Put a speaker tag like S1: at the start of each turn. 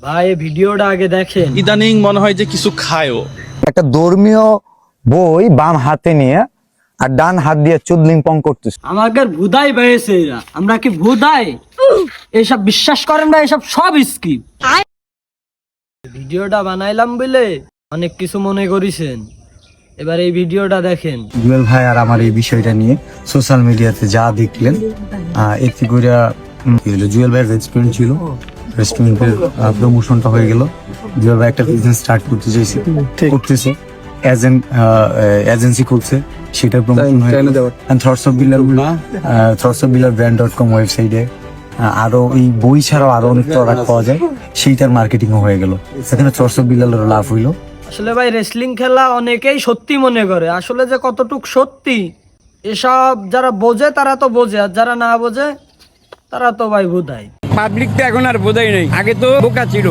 S1: ভাই ভিডিওটা আগে দেখেন।
S2: ইদানিং মনে হয় যে কিছু খায়ও।
S3: একটা ধর্মীয় বই বাম হাতে নিয়ে আর ডান হাত দিয়ে চুদলিং পং করতেছে।
S1: আমাদের ভুদাই পেয়েছে এরা। আমরা কি ভুদাই? এসব বিশ্বাস করেন না, এসব সব স্কিপ। ভিডিওটা বানাইলাম বলে অনেক কিছু মনে করিছেন, এবার এই ভিডিওটা দেখেন।
S3: জুয়েল ভাই আর আমার এই বিষয়টা নিয়ে সোশ্যাল মিডিয়াতে যা দেখলেন এতে করে জুয়েল ভাইয়ের রেস্টুরেন্ট ছিল, রেস্টুরেন্টের প্রমোশনটা হয়ে গেল। জুয়েল ভাই একটা বিজনেস স্টার্ট করতে চাইছে, করতেছে, এজেন্সি খুলছে, সেটার প্রমোশন হয়ে গেল। থটস অফ বিলার brand.com ওয়েবসাইটে আরো এই বই ছাড়াও আরো অনেক প্রোডাক্ট পাওয়া যায়, সেইটার মার্কেটিংও হয়ে গেল। সেখানে থটস অফ বিলারের লাভ হইলো।
S1: আসলে ভাই রেসলিং খেলা অনেকেই সত্যি মনে করে, আসলে যে কতটুক সত্যি এসব যারা বোঝে তারা তো বোঝে, আর যারা না বোঝে তারা তো ভাই বোধায়।
S4: পাবলিক তো এখন আর বোঝাই নাই, আগে তো বোকা ছিল।